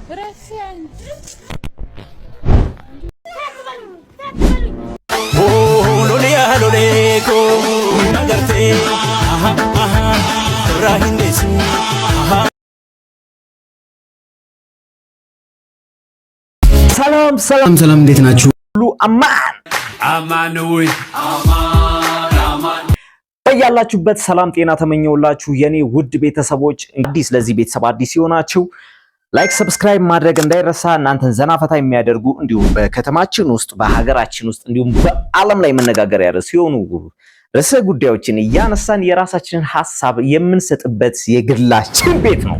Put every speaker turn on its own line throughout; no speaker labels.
رسيان
لوليا لوليكو نغرتي راهندسو
ሰላም እንዴት ናችሁ? ሁሉ
አማን ወይ አማን
በያላችሁበት ሰላም ጤና ተመኘውላችሁ የኔ ውድ ቤተሰቦች። እንግዲህ ስለዚህ ቤተሰብ አዲስ ይሆናችሁ ላይክ ሰብስክራይብ ማድረግ እንዳይረሳ። እናንተን ዘና ፈታ የሚያደርጉ እንዲሁም በከተማችን ውስጥ በሀገራችን ውስጥ እንዲሁም በዓለም ላይ መነጋገሪያ ርዕስ የሆኑ ርዕሰ ጉዳዮችን እያነሳን የራሳችንን ሐሳብ የምንሰጥበት የግላችን ቤት ነው።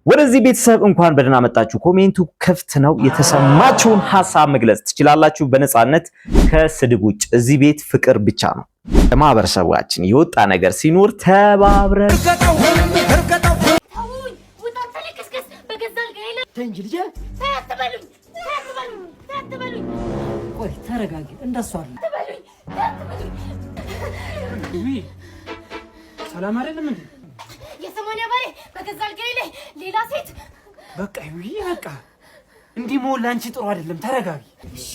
ወደዚህ ቤተሰብ እንኳን በደህና መጣችሁ። ኮሜንቱ ክፍት ነው። የተሰማችሁን ሐሳብ መግለጽ ትችላላችሁ በነፃነት ከስድብ ውጭ። እዚህ ቤት ፍቅር ብቻ ነው። ለማህበረሰባችን የወጣ ነገር ሲኖር ተባብረን
ተንጅልጀ ታያተበሉኝ ቆይ ተረጋጊ። እንደሱ አይደል ሰላም አይደለም እንዴ?
የሰሞኒያ ባይ በገዛ አልጋዬ ላይ ሌላ ሴት
በቃ በቃ እንዲህ መሆን ላንቺ ጥሩ አይደለም። ተረጋጊ እሺ።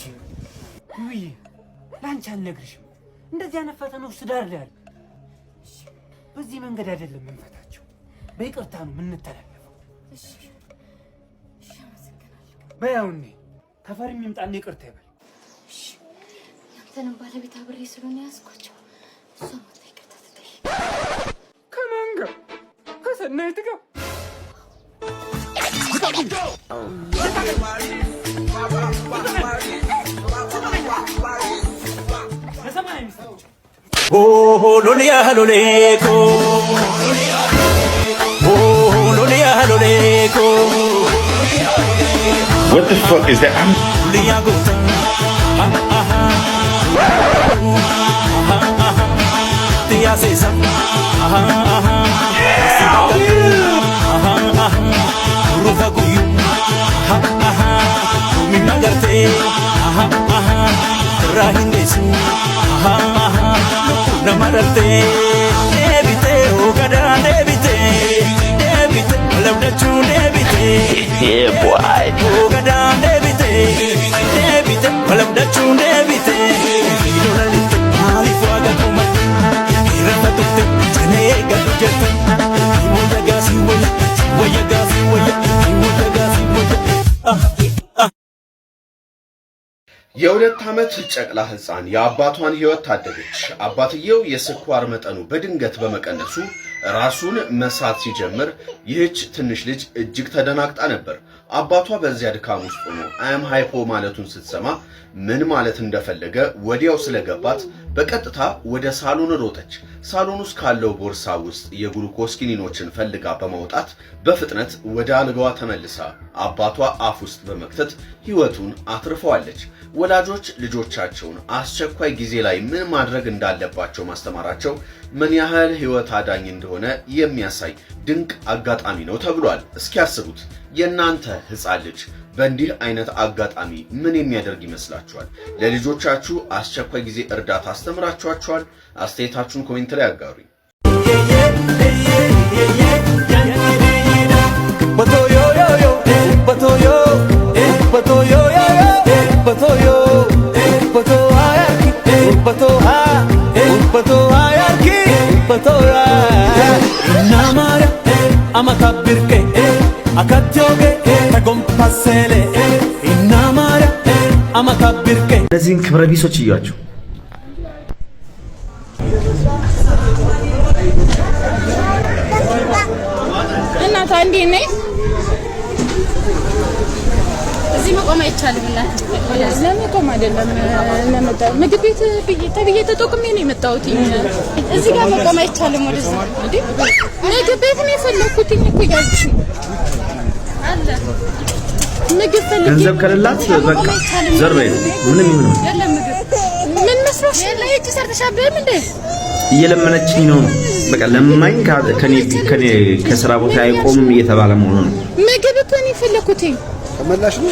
ላንቺ አልነግርሽም። እንደዚህ አይነት ፈተናዎች ትዳር ላይ አለ። በዚህ መንገድ አይደለም የምንፈታቸው፣ በይቅርታ ነው የምንተላለፈው። እሺ በያውኔ ተፈሪም ይምጣና ይቅርታ ይበል።
እሺ ያንተንም ባለቤት አብሬ ስለሆነ ያስኳቸው እሷ ማታ ይቅርታ ትጠይቅ።
ከማን ጋር? ከሰናይት ጋር።
ሎሊያ ሎሌኮ ሎሌኮ
What the fuck is that?
Yeah, boy. Gadaan debite, debite, malam dachun debite. Idolite, halifu agatumai. Iranta tutte, jane gadujete. Imuja gasi waya gasi waya, imuja gasi waya.
የሁለት ዓመት ጨቅላ ህፃን የአባቷን ህይወት ታደገች። አባትየው የስኳር መጠኑ በድንገት በመቀነሱ ራሱን መሳት ሲጀምር ይህች ትንሽ ልጅ እጅግ ተደናግጣ ነበር። አባቷ በዚያ ድካም ውስጥ ሆኖ አም ሃይፖ ማለቱን ስትሰማ ምን ማለት እንደፈለገ ወዲያው ስለገባት በቀጥታ ወደ ሳሎን ሮጠች። ሳሎን ውስጥ ካለው ቦርሳ ውስጥ የግሉኮስ ኪኒኖችን ፈልጋ በማውጣት በፍጥነት ወደ አልጋዋ ተመልሳ አባቷ አፍ ውስጥ በመክተት ህይወቱን አትርፈዋለች። ወላጆች ልጆቻቸውን አስቸኳይ ጊዜ ላይ ምን ማድረግ እንዳለባቸው ማስተማራቸው ምን ያህል ህይወት አዳኝ እንደሆነ የሚያሳይ ድንቅ አጋጣሚ ነው ተብሏል። እስኪ አስቡት፣ የናንተ ህፃን ልጅ በእንዲህ አይነት አጋጣሚ ምን የሚያደርግ ይመስላችኋል? ለልጆቻችሁ አስቸኳይ ጊዜ እርዳታ አስተምራችኋል? አስተያየታችሁን ኮሜንት ላይ አጋሩኝ።
እነዚህን ክብረ ቢሶች እያቸው
እናታ እንዴ ነይ። እዚህ መቆም አይቻልም። ለመቆም አይደለም ለመጣው ምግብ ቤት ተብዬ ተጠቅሜ ነው የመጣሁት። እዚህ ጋር መቆም አይቻልም። ወደዛ እንዴ ምግብ ቤት ነው የፈለኩት እኮ ያልኩሽ አለ። ምግብ ፈልጌ
ገንዘብ ከሌላት በቃ ዘርበ ምንም ይሁን
ምን መስሎሽ? ለይቺ ሰርተሻበም እንዴ
እየለመነችኝ ነው። በቃ ለማኝ ከኔ ከስራ ቦታ አይቆምም እየተባለ መሆኑ ነው።
ምግብ እኮ ነው የፈለኩት።
ተመላሽ ነው።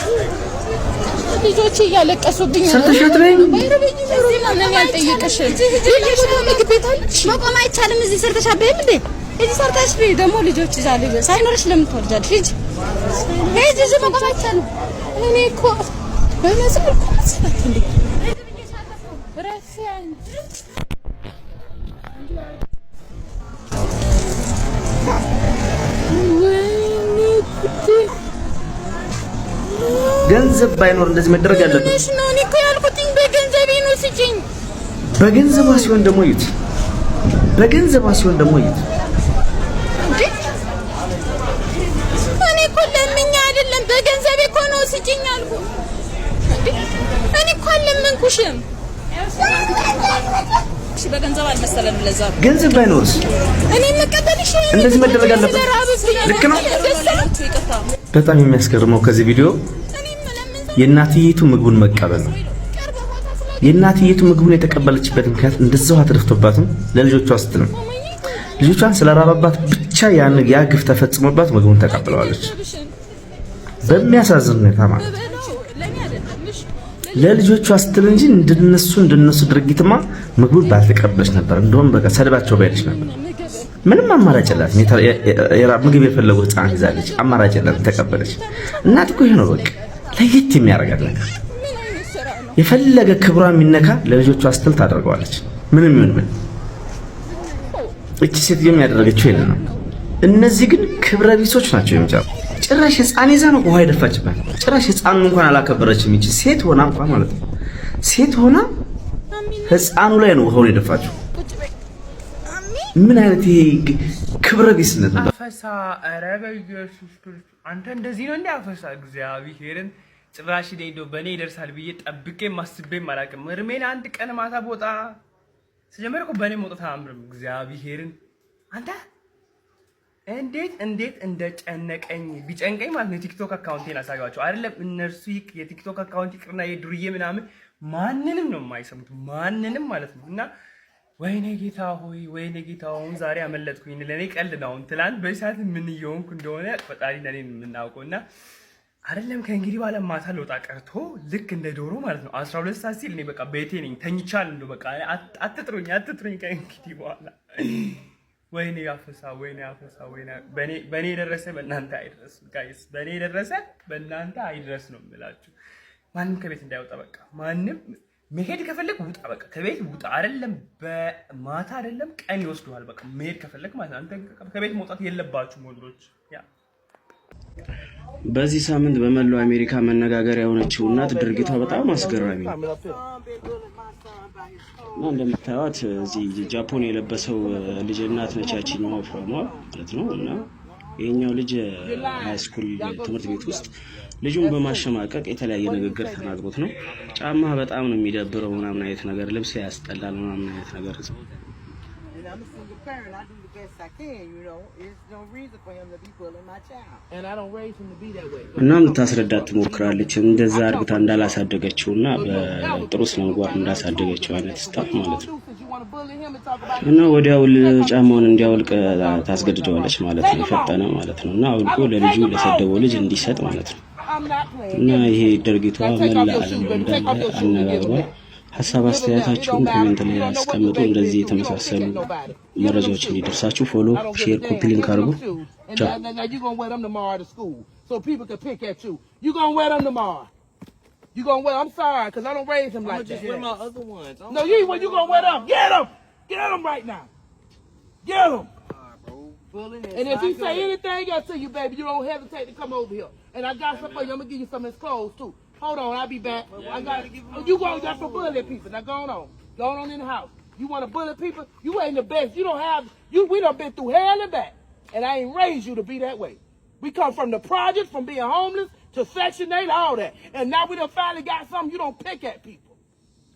ልጆች እያለቀሱብኝ ነው።
ሰርተሻት ላይ
ነው ያልጠየቀሽ። ምግብ ቤት አለሽ መቆም አይቻልም። እዚህ ሰርተሻበም እንዴ እዚህ ሰርተሽ ደግሞ ልጆች ይዛል ሳይኖርሽ ለምን ትወልጃለሽ? ሂጂ ሄጂ ዝም ቆማች ነው እኔ እኮ በነስም እኮ መስራት እንዴ ረፊያን
ገንዘብ ባይኖር እንደዚህ መደረግ ያለበት
ነው። እኔ እኮ ያልኩትኝ በገንዘቤ ነው ስጪኝ።
በገንዘቧ ሲሆን ደግሞ ይት በገንዘቧ ሲሆን ደግሞ ይት
እኔ እኮ ለምኛ አይደለም በገንዘቤ እኮ ነው ስጪኝ አልኩ። እኔ እኮ ለምንኩሽም እሺ በገንዘብ አልመሰለም ለዛ
ገንዘብ ባይኖርስ
እኔ መቀበልሽ
እንደዚህ መደረግ አለበት። ልክ ነው። በጣም የሚያስገርመው ከዚህ ቪዲዮ የእናትየቱ ምግቡን መቀበል ነው። የእናትየቱ ምግቡን የተቀበለችበት ምክንያት እንደዛው አትረፍቶባትም ለልጆቿ ስትል ነው። ልጆቿን ስለራባባት ብቻ ያ ግፍ ተፈጽሞባት ምግቡን ተቀብለዋለች። በሚያሳዝን ሁኔታ ማለት ለልጆቿ ስትል እንጂ እንደነሱ ድርጊትማ ምግቡን ባልተቀበለች ነበር። እንደውም በቃ ሰድባቸው ባይልሽ ነበር። ምንም አማራጭ የላትም። ምግብ የፈለጉ ህፃን ይዛለች። አማራጭ የላትም፣ ተቀበለች። እናት እኮ ይሄ ነው በቃ ለየት የሚያደርጋት ነገር። የፈለገ ክብሯ የሚነካ ለልጆቿ ስትል ታደርገዋለች። ምንም ይሁን ምን እቺ ሴትዮ ያደረገችው ይሄን ነው። እነዚህ ግን ክብረ ቢሶች ናቸው የሚጫው። ጭራሽ ህፃን ይዛ ነው ውሃ የደፋችበት። ጭራሽ ህፃኑ እንኳን አላከበረችም። እቺ ሴት ሆና እንኳን ማለት ነው ሴት ሆና ህፃኑ ላይ ነው ውሃውን የደፋችው። ምን አይነት ይሄ ክብረ ቢስነት ነው?
አፈሳ ኧረ በኢየሱስ ክርስቶስ አንተ እንደዚህ ነው እንዴ? አፈሳ እግዚአብሔርን ጭራሽ ሄዶ በእኔ ይደርሳል ብዬ ጠብቄ ማስቤም አላውቅም። እርሜን አንድ ቀን ማታ ቦታ ስጀምር እኮ በእኔ መውጣት አያምርም። እግዚአብሔርን አንተ እንዴት እንደጨነቀኝ ቢጨንቀኝ ማለት ነው የቲክቶክ አካውንቴን አሳያቸው አይደለም እነርሱ የቲክቶክ አካውንት ይቅርና የዱርዬ ምናምን ማንንም ነው የማይሰሙት ማንንም ማለት ነው። እና ወይኔ ጌታ ሆይ ወይኔ ጌታ ሆይ ዛሬ አመለጥኩኝ። ለኔ ቀልድ ነው። ትላንት በሰዓት ምን እየሆንኩ እንደሆነ ፈጣሪ ነኝ የምናውቀውና አይደለም ከእንግዲህ ባለ ማታ ለውጣ ቀርቶ ልክ እንደ ዶሮ ማለት ነው 12 ሰዓት ሲል እኔ በቃ ቤቴ ነኝ ተኝቻለሁ። እንደው በቃ አትጥሩኝ ከእንግዲህ በኋላ ወይኔ ያፈሳ ወይኔ በኔ ደረሰ በእናንተ አይድረስ ጋይስ፣ በኔ ደረሰ በእናንተ አይድረስ ነው የምላችሁ። ማንም ከቤት እንዳይወጣ በቃ ማንም መሄድ ከፈለክ ውጣ በቃ ከቤት ውጣ። አይደለም በማታ አይደለም ቀን ይወስዱሃል። በቃ መሄድ ከፈለክ ማለት አንተ ከቤት መውጣት የለባችሁም ወንዶች።
በዚህ ሳምንት በመላው አሜሪካ መነጋገሪያ የሆነችው እናት ድርጊቷ በጣም አስገራሚ ነው። እና እንደምታዩት እዚህ ጃፖን የለበሰው ልጅ እናት ነች ያቺኛው ፍራማ ማለት ነው። እና ይሄኛው ልጅ ሃይስኩል ትምህርት ቤት ውስጥ ልጁን በማሸማቀቅ የተለያየ ንግግር ተናግሮት ነው። ጫማ በጣም ነው የሚደብረው ምናምን አይነት ነገር፣ ልብስ ያስጠላል ምናምን አይነት ነገር። እናም ልታስረዳት ትሞክራለች እንደዛ አርግታ እንዳላሳደገችው እና በጥሩ ስነ ምግባር እንዳሳደገችው አይነት ስታፍ ማለት ነው። እና ወዲያው ጫማውን እንዲያወልቅ ታስገድደዋለች ማለት ነው። የፈጠነ ማለት ነው። እና አውልቆ ለልጁ ለሰደበው ልጅ እንዲሰጥ ማለት ነው። እና ይሄ ድርጊቷ መላ ዓለም እንዳለ አነጋግሯል። ሀሳብ አስተያየታችሁን ኮሜንት ላይ አስቀምጡ። እንደዚህ የተመሳሰሉ መረጃዎች እንዲደርሳችሁ ፎሎ፣ ሼር፣ ኮፒ ሊንክ አድርጉ። ቻው።
I'm sorry, because I don't raise him like that. Wear my other ones. No, you gonna wear them. Get him! Get him right now. Get him! And if he say anything else to you, baby, you don't hesitate to come over here. And I got something for you. I'm going to give you some of his clothes, too. Hold on, I'll be back. You going to for bullet people. Now, go on. Go on in the house. You want to bullet people? You ain't the best. You don't have... We done been through hell and back. And I ain't raised you to be that way. We come from the project, from being homeless, to Section 8, all that. And now we done finally got something. You don't pick at people.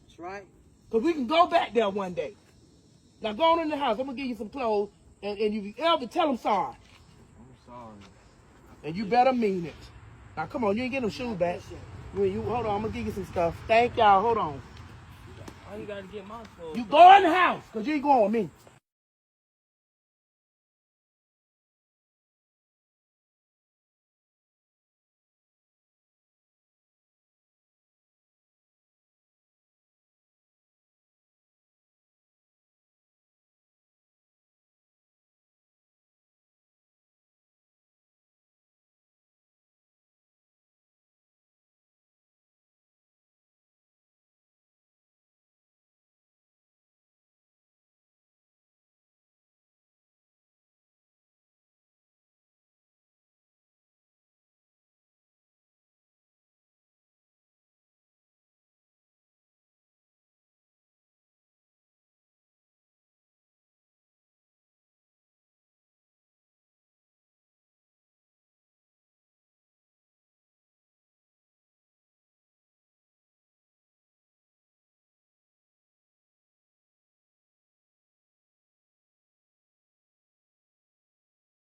That's right. Because we can go back there one day. Now, go on in the house. I'm going to give you some clothes. And you ever tell them sorry. I'm sorry. And you better mean it. Now, come on. You ain't getting them shoes back. Hold on. I'm going to give you some stuff. Thank y'all. Hold on. Why you got to get my clothes? You go in the house, because you ain't going with me.